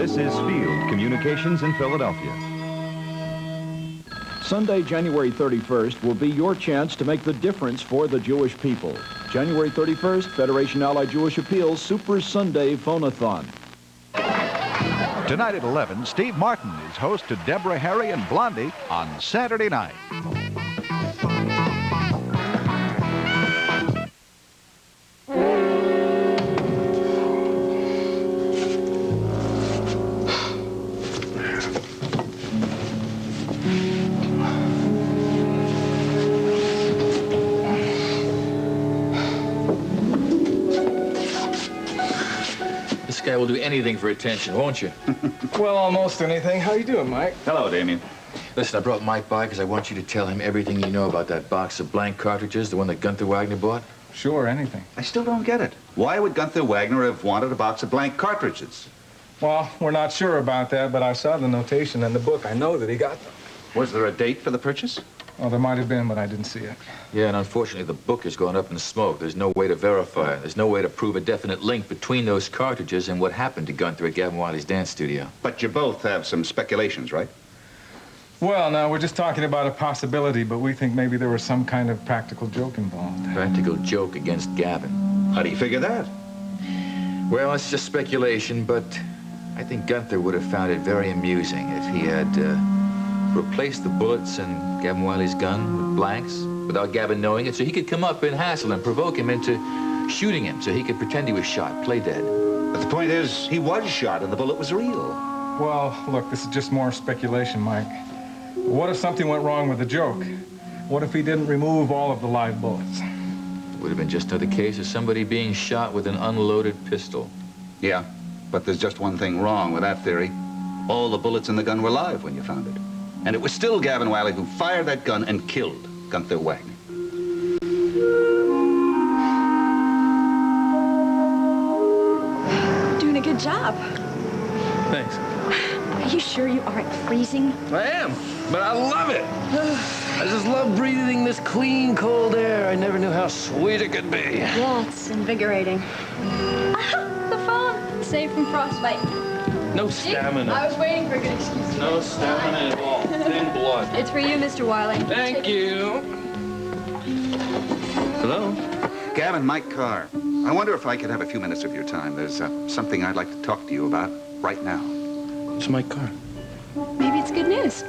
This is Field Communications in Philadelphia. Sunday, January 31st will be your chance to make the difference for the Jewish people. January 31st, Federation Allied Jewish Appeals Super Sunday Phone-a-thon. Tonight at 11, Steve Martin is host to Deborah, Harry, and Blondie on Saturday night. This guy will do anything for attention, won't you? Well, almost anything. How you doing, Mike? Hello, Damien. Listen, I brought Mike by because I want you to tell him everything you know about that box of blank cartridges, the one that Gunther Wagner bought. Sure, anything. I still don't get it. Why would Gunther Wagner have wanted a box of blank cartridges? Well, we're not sure about that, but I saw the notation in the book. I know that he got them. Was there a date for the purchase? Well, there might have been, but I didn't see it. Yeah, and unfortunately, the book has gone up in smoke. There's no way to verify it. There's no way to prove a definite link between those cartridges and what happened to Gunther at Gavin Wiley's dance studio. But you both have some speculations, right? Well, now, we're just talking about a possibility, but we think maybe there was some kind of practical joke involved. Practical joke against Gavin. How do you figure that? Well, it's just speculation, but I think Gunther would have found it very amusing if he had replaced the bullets in Gavin Wiley's gun with blanks without Gavin knowing it, so he could come up and hassle and provoke him into shooting him so he could pretend he was shot, play dead. But the point is, he was shot and the bullet was real. Well, look, this is just more speculation, Mike. What if something went wrong with the joke? What if he didn't remove all of the live bullets? It would have been just another case of somebody being shot with an unloaded pistol. Yeah, but there's just one thing wrong with that theory. All the bullets in the gun were live when you found it. And it was still Gavin Wiley who fired that gun and killed Gunther Wagner. You're doing a good job. Thanks. Are you sure you aren't freezing? I am, but I love it. I just love breathing this clean, cold air. I never knew how sweet it could be. Yeah, it's invigorating. The phone! Saved from frostbite. No stamina. I was waiting for a good excuse. No stamina at all. Thin blood. It's for you, Mr. Wiley. Thank you. Hello? Gavin, Mike Carr. I wonder if I could have a few minutes of your time. There's something I'd like to talk to you about right now. It's Mike Carr. Maybe it's good news.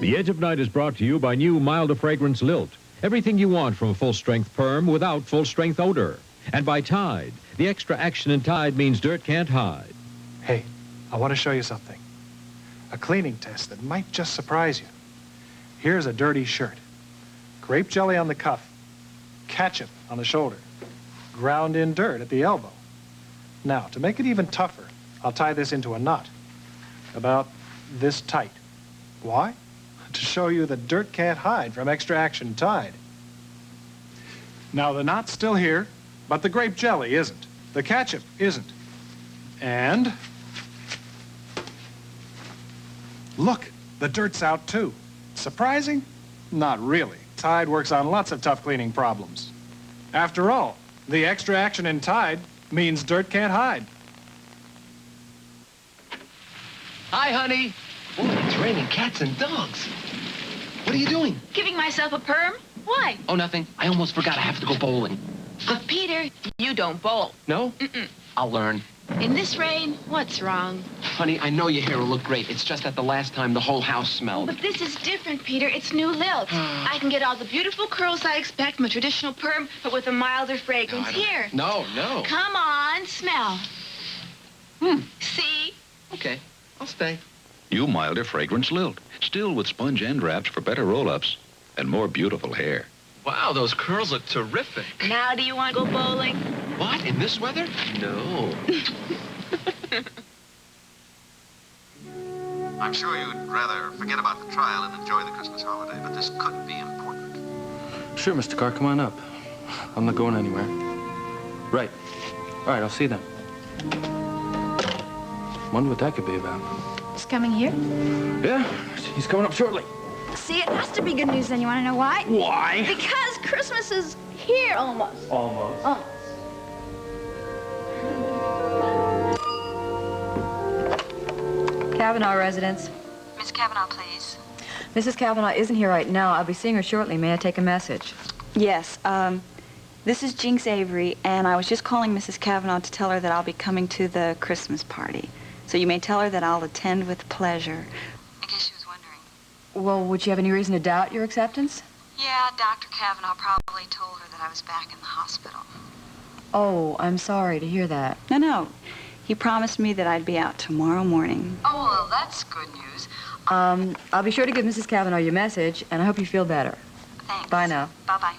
The Edge of Night is brought to you by new milder fragrance Lilt. Everything you want from a full-strength perm without full-strength odor. And by Tide. The extra action in Tide means dirt can't hide. Hey, I want to show you something. A cleaning test that might just surprise you. Here's a dirty shirt. Grape jelly on the cuff. Ketchup on the shoulder. Ground in dirt at the elbow. Now, to make it even tougher, I'll tie this into a knot. About this tight. Why? To show you that dirt can't hide from extra action Tide. Now, the knot's still here, but the grape jelly isn't. The ketchup isn't. And look, the dirt's out too. Surprising? Not really. Tide works on lots of tough cleaning problems. After all, the extra action in Tide means dirt can't hide. Hi, honey. Oh, it's raining cats and dogs. What are you doing? Giving myself a perm? Why? Oh, nothing. I almost forgot I have to go bowling. Peter, you don't bowl. No? Mm-mm. I'll learn. In this rain, what's wrong? Honey, I know your hair will look great. It's just that the last time the whole house smelled. But this is different, Peter. It's new lilt. I can get all the beautiful curls I expect from a traditional perm, but with a milder fragrance. Here. No. Come on, smell. See? Okay, I'll stay. New milder fragrance Lilt. Still with sponge end wraps for better roll-ups and more beautiful hair. Wow, those curls look terrific. Now do you want to go bowling? What, in this weather? No. I'm sure you'd rather forget about the trial and enjoy the Christmas holiday, but this could be important. Sure, Mr. Carr, come on up. I'm not going anywhere. Right. All right, I'll see you then. Wonder what that could be about. He's coming here? Yeah, he's coming up shortly. See, it has to be good news then. You want to know why? Why? Because Christmas is here almost. Almost. Almost. Kavanaugh residence. Miss Kavanaugh, please. Mrs. Kavanaugh isn't here right now. I'll be seeing her shortly. May I take a message? Yes, this is Jinx Avery, and I was just calling Mrs. Kavanaugh to tell her that I'll be coming to the Christmas party. So you may tell her that I'll attend with pleasure. In case she was wondering. Well, would you have any reason to doubt your acceptance? Yeah, Dr. Kavanaugh probably told her that I was back in the hospital. Oh, I'm sorry to hear that. No. He promised me that I'd be out tomorrow morning. Oh, well, that's good news. I'll be sure to give Mrs. Kavanaugh your message, and I hope you feel better. Thanks. Bye now. Bye-bye.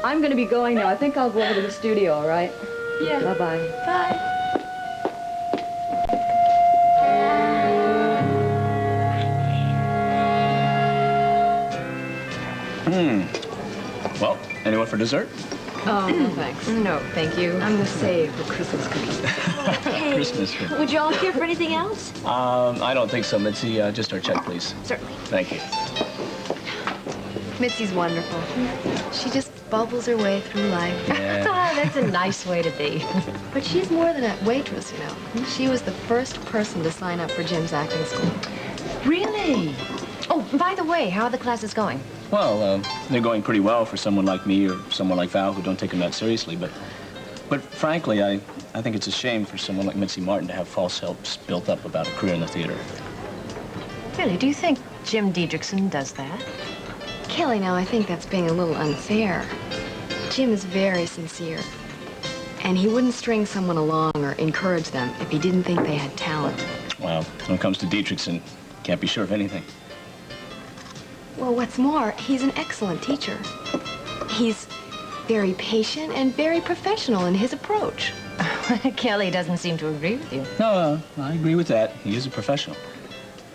I'm going to be going now. I think I'll go over to the studio, all right? Yeah. Bye-bye. Bye. Well, anyone for dessert? Oh, no, thanks. No, thank you. I'm going to save for Christmas cookies. Hey, Christmas cookies. would you all care for anything else? I don't think so, Mitzi. Just our check, please. Certainly. Thank you. Mitzi's wonderful. She just bubbles her way through life. Yeah. That's a nice way to be. But she's more than a waitress, you know. She was the first person to sign up for Jim's acting school. Really? Oh, by the way, how are the classes going? Well, they're going pretty well for someone like me or someone like Val who don't take them that seriously. But frankly, I think it's a shame for someone like Mitzi Martin to have false hopes built up about a career in the theater. Really? Do you think Jim Diedrichson does that? Kelly, now, I think that's being a little unfair. Jim is very sincere. And he wouldn't string someone along or encourage them if he didn't think they had talent. Well, when it comes to Diedrichson, can't be sure of anything. Well, what's more, he's an excellent teacher. He's very patient and very professional in his approach. Kelly doesn't seem to agree with you. No, I agree with that. He is a professional.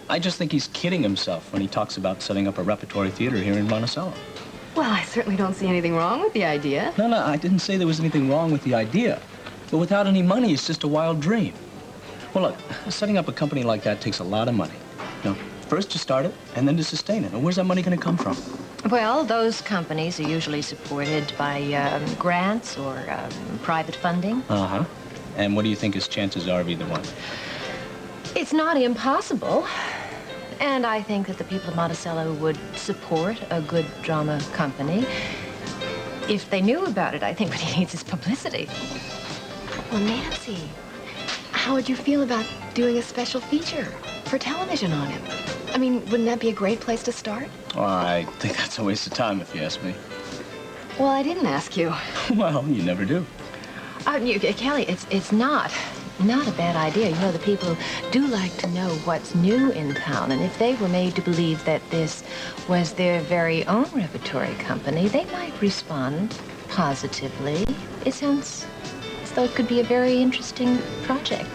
I just think he's kidding himself when he talks about setting up a repertory theater here in Monticello. Well, I certainly don't see anything wrong with the idea. No, I didn't say there was anything wrong with the idea. But without any money, it's just a wild dream. Well, look, setting up a company like that takes a lot of money. You know, first to start it, and then to sustain it. And where's that money going to come from? Well, those companies are usually supported by grants or private funding. Uh-huh. And what do you think his chances are of either one? It's not impossible. And I think that the people of Monticello would support a good drama company. If they knew about it, I think what he needs is publicity. Well, Nancy, how would you feel about doing a special feature for television on him? I mean, wouldn't that be a great place to start? Well, I think that's a waste of time, if you ask me. Well, I didn't ask you. Well, you never do. Kelly, it's not a bad idea. You know, the people do like to know what's new in town, and if they were made to believe that this was their very own repertory company, they might respond positively. It sounds as though it could be a very interesting project.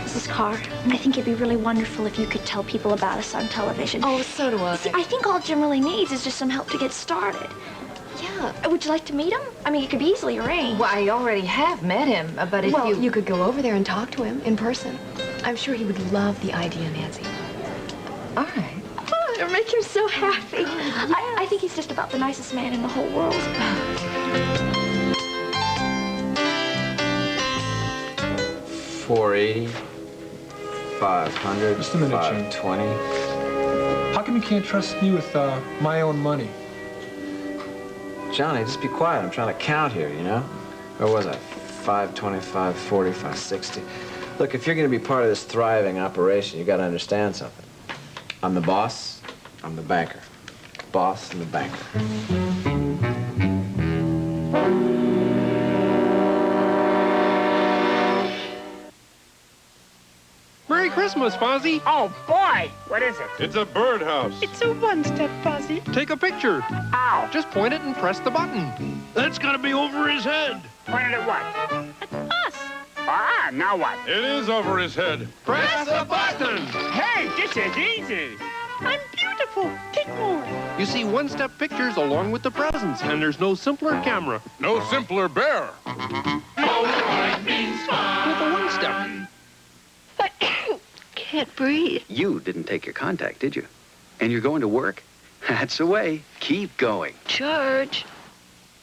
Mrs. Carr, I think it'd be really wonderful if you could tell people about us on television. Oh, so do I. See, I think all Jim really needs is just some help to get started. Yeah. Would you like to meet him? I mean, it could be easily arranged. Well, I already have met him, but if you could go over there and talk to him in person. I'm sure he would love the idea, Nancy. All right. Oh, it'll make him so happy. Yes. I think he's just about the nicest man in the whole world. $480, $500, Just a minute, Jim. $520. How come you can't trust me with my own money? Johnny, just be quiet. I'm trying to count here, you know? Where was I? 525, 40, 560. Look, if you're going to be part of this thriving operation, you got to understand something. I'm the boss, I'm the banker. Boss and the banker. Merry Christmas, Fozzie. Oh, boy. What is it? It's a birdhouse. It's a one-step, Fozzie. Take a picture. Ow. Just point it and press the button. That's gonna be over his head. Point it at what? At us. Ah, now what? It is over his head. Press the button. Hey, this is easy. I'm beautiful. Take more. You see one-step pictures along with the presents, and there's no simpler camera. No simpler bear. With a one-step. Can't breathe. You didn't take your contact, did you? And you're going to work? That's the way. Keep going. George.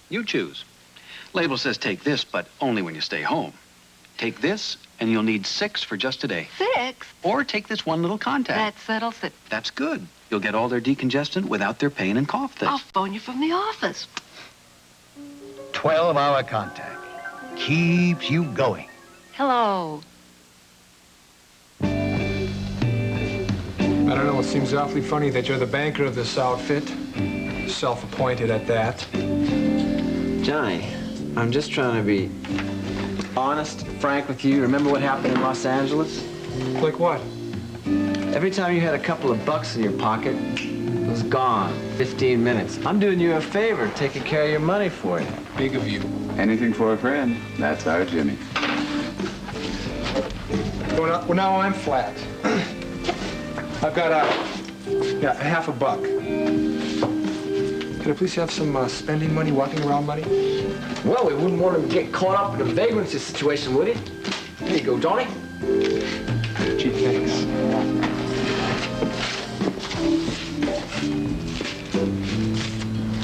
You choose. Label says take this, but only when you stay home. Take this, and you'll need 6 for just today. 6? Or take this one little contact. That settles it. That's good. You'll get all their decongestant without their pain and cough things. I'll phone you from the office. 12-hour contact. Keeps you going. Hello. I don't know, it seems awfully funny that you're the banker of this outfit. Self-appointed at that. Johnny, I'm just trying to be honest, frank with you. Remember what happened in Los Angeles? Like what? Every time you had a couple of bucks in your pocket, it was gone. 15 minutes. I'm doing you a favor, taking care of your money for you. Big of you. Anything for a friend. That's our Jimmy. Well, now I'm flat. I've got a half a buck. Can I please have some spending money, walking around money? Well, we wouldn't want to get caught up in a vagrancy situation, would you? Here you go, Johnny. Gee, thanks.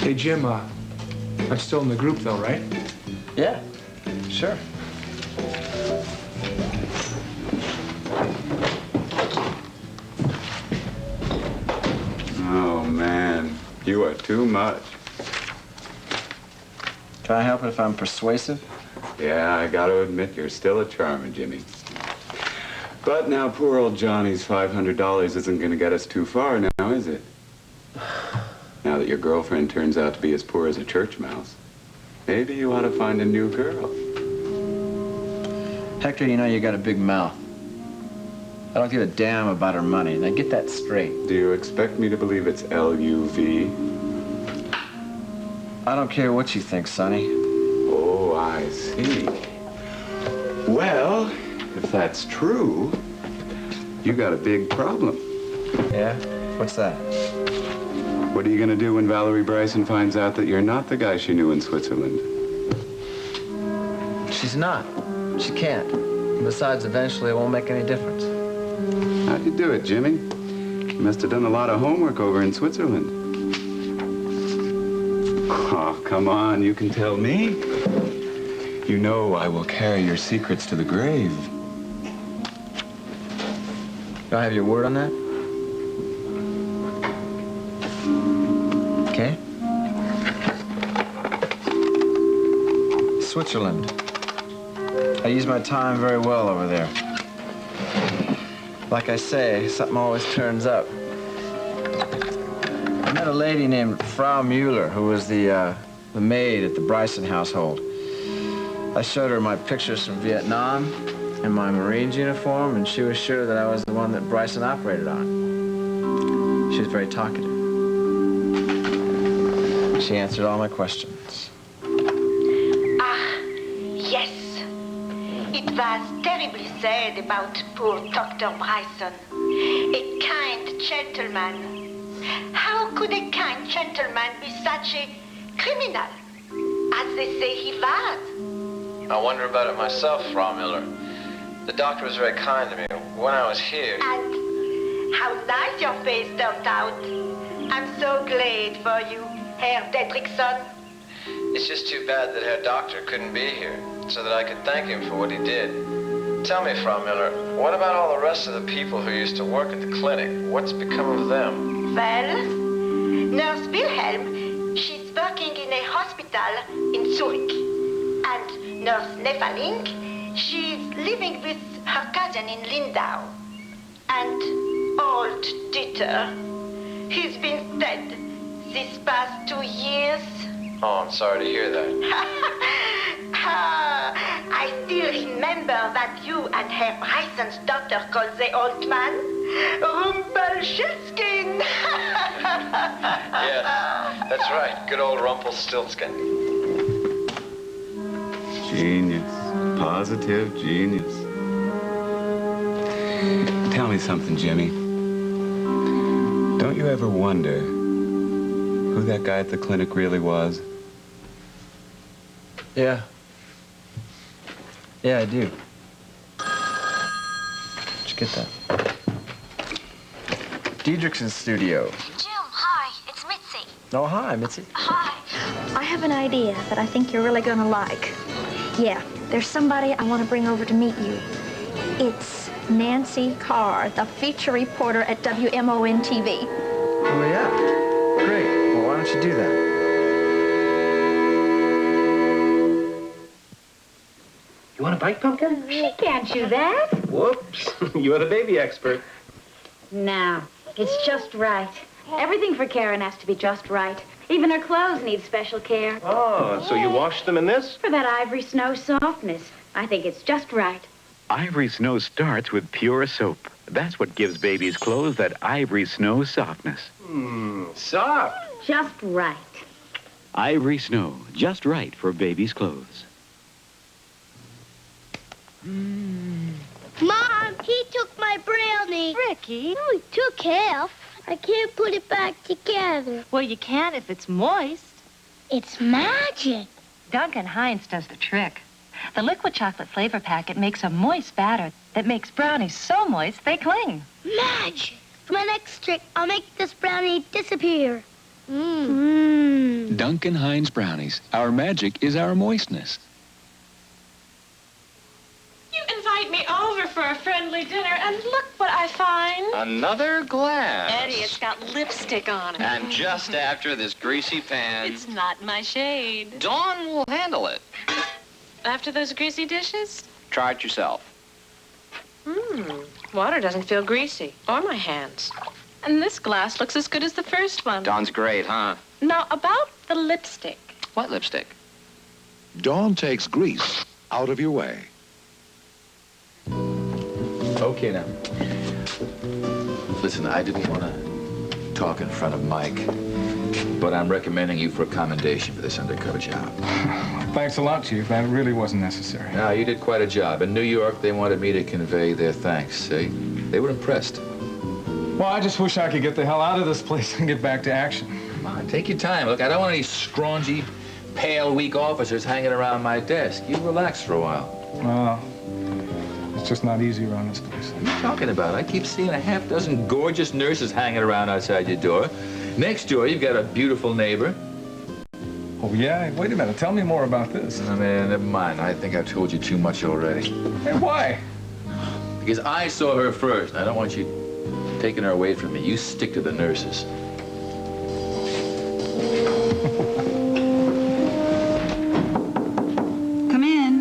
Hey, Jim, I'm still in the group, though, right? Yeah, sure. Oh, man. You are too much. Can I help it if I'm persuasive? Yeah, I gotta admit, you're still a charmer, Jimmy. But now poor old Johnny's $500 isn't gonna get us too far now, is it? Now that your girlfriend turns out to be as poor as a church mouse, maybe you ought to find a new girl. Hector, you know you got a big mouth. I don't give a damn about her money. Now get that straight. Do you expect me to believe it's L-U-V? I don't care what you think, Sonny. Oh, I see. Well, if that's true, you got a big problem. Yeah? What's that? What are you gonna do when Valerie Bryson finds out that you're not the guy she knew in Switzerland? She's not. She can't. Besides, eventually it won't make any difference. How'd you do it, Jimmy? You must have done a lot of homework over in Switzerland. Oh, come on, you can tell me. You know I will carry your secrets to the grave. Do I have your word on that? Okay. Switzerland. I use my time very well over there. Like I say, something always turns up. I met a lady named Frau Mueller, who was the maid at the Bryson household. I showed her my pictures from Vietnam in my Marines uniform, and she was sure that I was the one that Bryson operated on. She was very talkative. She answered all my questions. Ah, yes. It was terribly sad about poor Dr. Bryson. A kind gentleman. How could a kind gentleman be such a criminal, as they say he was? I wonder about it myself, Frau Mueller. The doctor was very kind to me when I was here. And how nice your face turned out. I'm so glad for you, Herr Dedrickson. It's just too bad that Herr Doctor couldn't be here, so that I could thank him for what he did. Tell me, Frau Mueller, what about all the rest of the people who used to work at the clinic? What's become of them? Well, Nurse Wilhelm, she's working in a hospital in Zurich. And Nurse Nefaling, she's living with her cousin in Lindau. And old Dieter, he's been dead these past 2 years. Oh, I'm sorry to hear that. I still remember that you and Herr Bryson's daughter called the old man Rumpelstiltskin. Yes, that's right. Good old Rumpelstiltskin. Genius. Positive genius. Tell me something, Jimmy. Don't you ever wonder who that guy at the clinic really was? Yeah. Yeah, I do. Did you get that? Diedrich's studio. Jim, hi. It's Mitzi. Oh, hi, Mitzi. Hi. I have an idea that I think you're really gonna like. Yeah, there's somebody I want to bring over to meet you. It's Nancy Carr, the feature reporter at WMON TV. Oh, yeah. Great. Well, why don't you do that? You want a bite, Pumpkin? She can't chew that. Whoops. You're the baby expert. No, it's just right. Everything for Karen has to be just right. Even her clothes need special care. Oh, so you washed them in this? For that ivory snow softness. I think it's just right. Ivory Snow starts with pure soap. That's what gives babies' clothes that Ivory Snow softness. Soft. Just right. Ivory Snow, just right for babies' clothes. Mom, he took my brownie. Ricky. No, he took half. I can't put it back together. Well, you can if it's moist. It's magic. Duncan Hines does the trick. The liquid chocolate flavor packet makes a moist batter that makes brownies so moist they cling. Magic. For my next trick, I'll make this brownie disappear. Duncan Hines brownies. Our magic is our moistness. You invite me over for a friendly dinner, and look what I find. Another glass. Eddie, it's got lipstick on it. And just after this greasy pan. It's not my shade. Dawn will handle it. After those greasy dishes? Try it yourself. Water doesn't feel greasy, or my hands. And this glass looks as good as the first one. Dawn's great, huh? Now, about the lipstick. What lipstick? Dawn takes grease out of your way. Okay, now. Listen, I didn't want to talk in front of Mike, but I'm recommending you for a commendation for this undercover job. Thanks a lot, Chief. That really wasn't necessary. No, you did quite a job. In New York, they wanted me to convey their thanks, see? They were impressed. Well, I just wish I could get the hell out of this place and get back to action. Come on, take your time. Look, I don't want any scrawny, pale, weak officers hanging around my desk. You relax for a while. Well, it's just not easy around this place. What are you talking about? I keep seeing a half dozen gorgeous nurses hanging around outside your door. Next door, you've got a beautiful neighbor. Oh, yeah? Wait a minute. Tell me more about this. I mean, never mind. I think I've told you too much already. Hey, why? Because I saw her first. I don't want you taking her away from me. You stick to the nurses. Come in.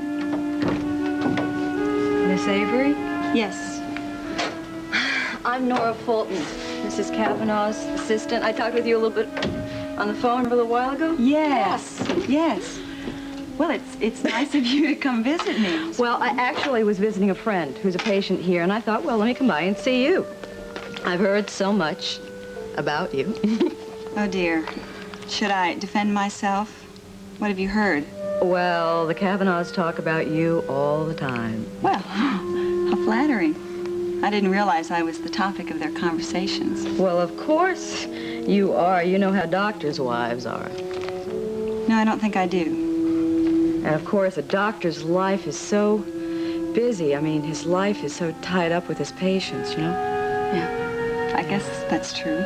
Miss Avery? Yes. I'm Nora Fulton, Mrs. Kavanaugh's assistant. I talked with you a little bit on the phone a little while ago. Yes. Yes. Well, it's nice of you to come visit me. Well, I actually was visiting a friend who's a patient here, and I thought, well, let me come by and see you. I've heard so much about you. Oh, dear. Should I defend myself? What have you heard? Well, the Kavanaughs talk about you all the time. Well, how flattering. I didn't realize I was the topic of their conversations. Well, of course you are. You know how doctors' wives are. No, I don't think I do. And of course, a doctor's life is so busy. I mean, his life is so tied up with his patients, you know? Yeah, I guess that's true.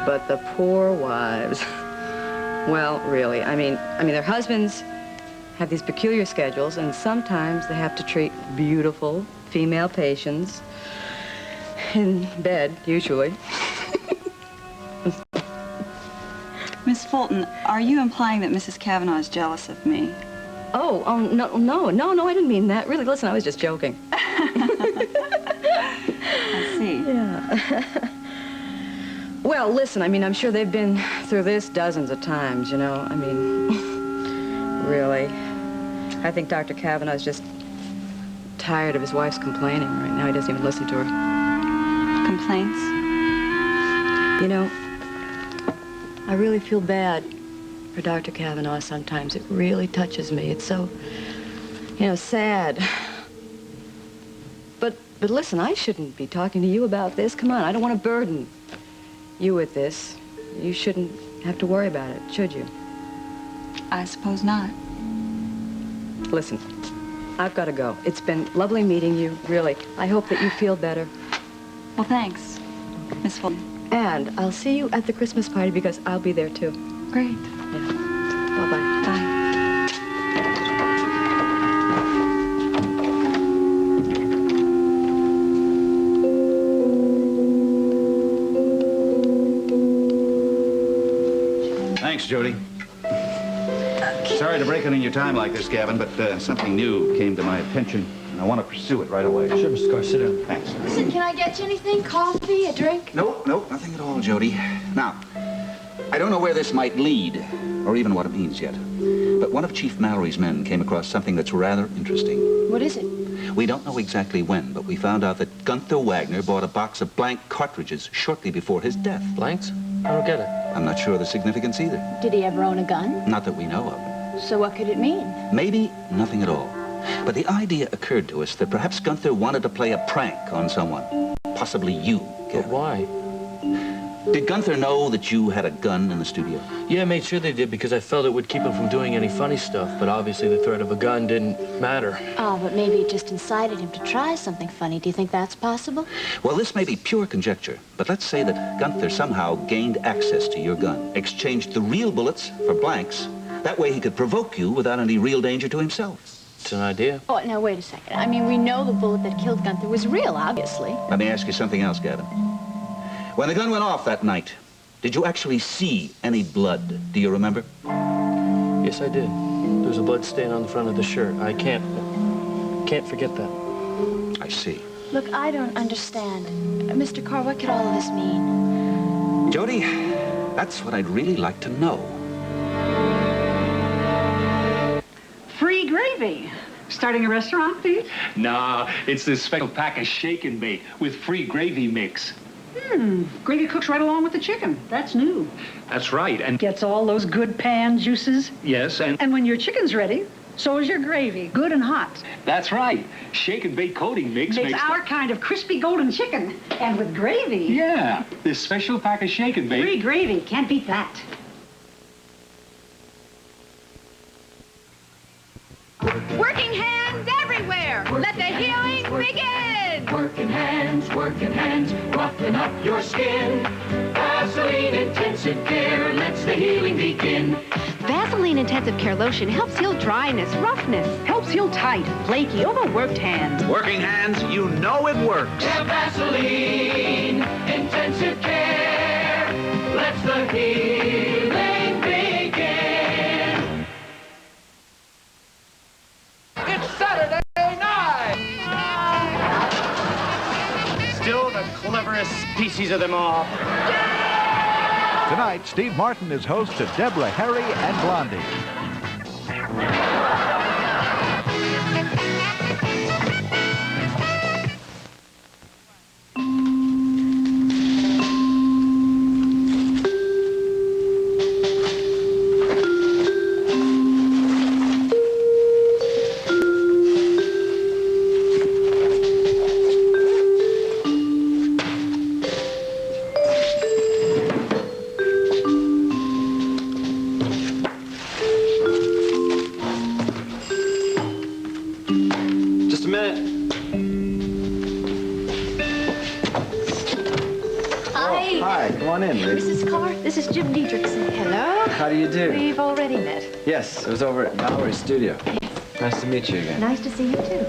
But the poor wives. Well, really, I mean, their husbands have these peculiar schedules, and sometimes they have to treat beautiful female patients in bed, usually. Miss Fulton, are you implying that Mrs. Kavanaugh is jealous of me? Oh, no, I didn't mean that. Really, listen, I was just joking. I see. Yeah. Well, listen, I mean, I'm sure they've been through this dozens of times, you know. I mean, really. I think Dr. Kavanaugh's just tired of his wife's complaining. Right now, he doesn't even listen to her. Complaints? You know, I really feel bad for Dr. Kavanaugh sometimes. It really touches me. It's so, you know, sad. But listen, I shouldn't be talking to you about this. Come on, I don't want to burden you with this. You shouldn't have to worry about it, should you? I suppose not. Listen, I've got to go. It's been lovely meeting you, really. I hope that you feel better. Well, thanks, Miss Fulton. And I'll see you at the Christmas party because I'll be there, too. Great. Yeah. Bye-bye. Bye. Thanks, Jody. Sorry to break in your time like this, Gavin, but something new came to my attention, and I want to pursue it right away. Sure, Mr. Carr, sit down. Thanks. Listen, can I get you anything? Coffee, a drink? No, nothing at all, Jody. Now, I don't know where this might lead, or even what it means yet, but one of Chief Mallory's men came across something that's rather interesting. What is it? We don't know exactly when, but we found out that Gunther Wagner bought a box of blank cartridges shortly before his death. Blanks? I don't get it. I'm not sure of the significance either. Did he ever own a gun? Not that we know of. So what could it mean? Maybe nothing at all. But the idea occurred to us that perhaps Gunther wanted to play a prank on someone. Possibly you, Gavin. But why? Did Gunther know that you had a gun in the studio? Yeah, I made sure they did because I felt it would keep him from doing any funny stuff. But obviously the threat of a gun didn't matter. Oh, but maybe it just incited him to try something funny. Do you think that's possible? Well, this may be pure conjecture, but let's say that Gunther somehow gained access to your gun, exchanged the real bullets for blanks. That way he could provoke you without any real danger to himself. It's an idea. Oh, now, wait a second. I mean, we know the bullet that killed Gunther was real, obviously. Let me ask you something else, Gavin. When the gun went off that night, did you actually see any blood? Do you remember? Yes, I did. There was a blood stain on the front of the shirt. I can't forget that. I see. Look, I don't understand. Mr. Carr, what could all of this mean? Jody, that's what I'd really like to know. Free gravy. Starting a restaurant, Pete? Nah, it's this special pack of shake and bake with free gravy mix. Gravy cooks right along with the chicken. That's new. That's right, and... Gets all those good pan juices. Yes, and... And when your chicken's ready, so is your gravy, good and hot. That's right. Shake and bake coating mix Makes our kind of crispy golden chicken. And with gravy. Yeah, this special pack of shake and bake... Free gravy, can't beat that. Working hands everywhere. Let the healing begin. Working hands, roughen up your skin. Vaseline Intensive Care lets the healing begin. Vaseline Intensive Care Lotion helps heal dryness, roughness. Helps heal tight, flaky, overworked hands. Working hands, you know it works. Yeah, Vaseline Intensive Care lets the healing begin. It's Saturday night! Still the cleverest species of them all. Tonight, Steve Martin is host to Deborah, Harry, and Blondie. Mrs. Carr, this is Jim Diedrichson. Hello. How do you do? We've already met. Yes, it was over at Mallory's studio. Nice to meet you again. Nice to see you, too.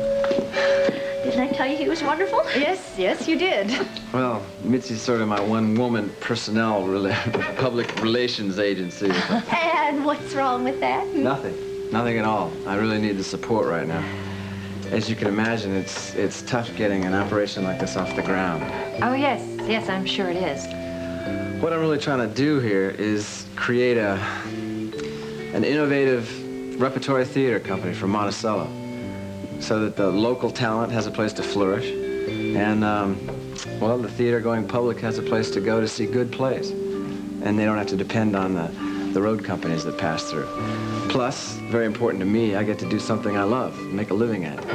Didn't I tell you he was wonderful? Yes, you did. Well, Mitzi's sort of my one-woman public relations agency. And what's wrong with that? Nothing at all. I really need the support right now. As you can imagine, it's tough getting an operation like this off the ground. Oh, yes, I'm sure it is. What I'm really trying to do here is create an innovative repertory theater company from Monticello, so that the local talent has a place to flourish, and, well, the theater-going public has a place to go to see good plays, and they don't have to depend on the road companies that pass through. Plus, very important to me, I get to do something I love, make a living at it.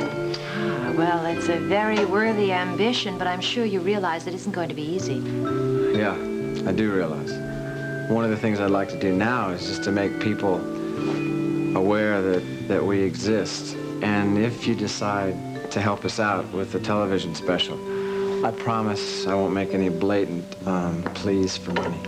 Well, it's a very worthy ambition, but I'm sure you realize it isn't going to be easy. Yeah, I do realize. One of the things I'd like to do now is just to make people aware that we exist. And if you decide to help us out with the television special, I promise I won't make any blatant pleas for money.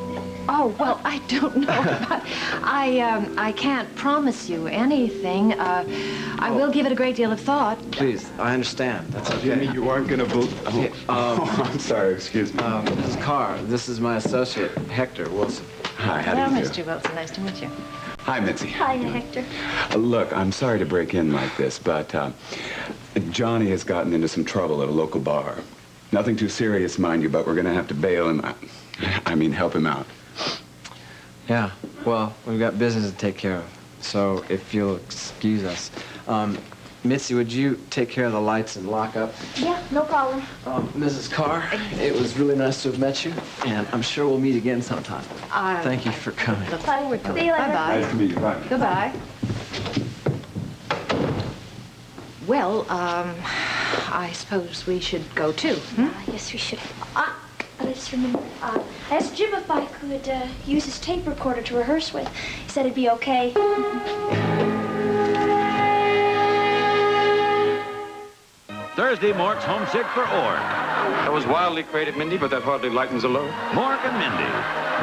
Oh, well, I don't know. I can't promise you anything. I will give it a great deal of thought. Please, I understand. That's okay. Jimmy, you aren't going to believe... I'm sorry, excuse me. Mrs. Carr, this is my associate, Hector Wilson. Hi, how Hello, do you do? Mr. Wilson. Nice to meet you. Hi, Mitzi. Hi, Hector. Look, I'm sorry to break in like this, but Johnny has gotten into some trouble at a local bar. Nothing too serious, mind you, but we're going to have to bail him out. I mean, help him out. Yeah, well, we've got business to take care of, so if you'll excuse us. Mitzi, would you take care of the lights and lock up? Yeah, no problem. Mrs. Carr, it was really nice to have met you, and I'm sure we'll meet again sometime. Thank you for coming. Look forward to it. See you later. Bye-bye. Nice to meet you. Bye. Goodbye. Well, I suppose we should go too. Yes, we should. I just remember, I asked Jim if I could use his tape recorder to rehearse with. He said it'd be okay. Thursday, Mork's homesick for Ork. That was wildly creative, Mindy, but that hardly lightens the load. Mork and Mindy.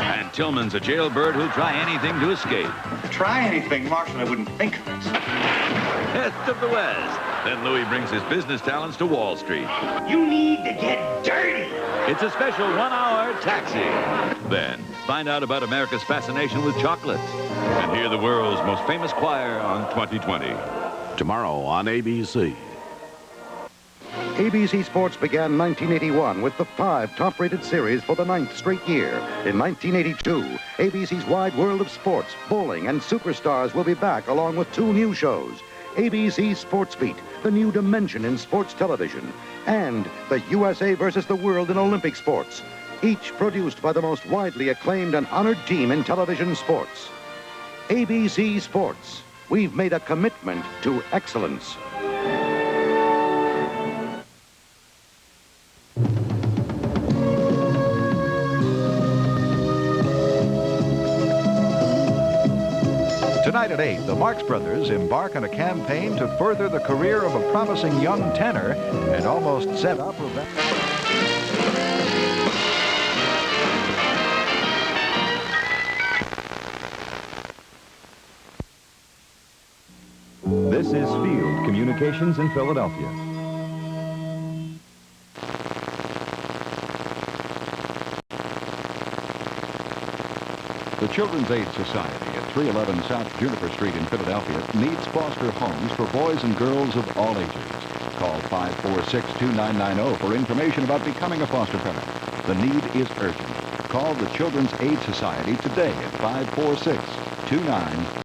And Tillman's a jailbird who'll try anything to escape. Try anything, Marshall, I wouldn't think of it. Best of the West. Then Louis brings his business talents to Wall Street. You need to get dirty. It's a special 1-hour taxi. Then, find out about America's fascination with chocolate. And hear the world's most famous choir on 2020. Tomorrow on ABC. ABC Sports began 1981 with the 5 top-rated series for the 9th straight year. In 1982, ABC's Wide World of Sports, Bowling, and Superstars will be back along with 2 new shows. ABC Sports Beat, the new dimension in sports television, and the USA versus the world in Olympic sports, each produced by the most widely acclaimed and honored team in television sports. ABC Sports, we've made a commitment to excellence. Tonight at 8, the Marx Brothers embark on a campaign to further the career of a promising young tenor and almost set up a... This is Field Communications in Philadelphia. The Children's Aid Society at 311 South Juniper Street in Philadelphia needs foster homes for boys and girls of all ages. Call 546-2990 for information about becoming a foster parent. The need is urgent. Call the Children's Aid Society today at 546-2990.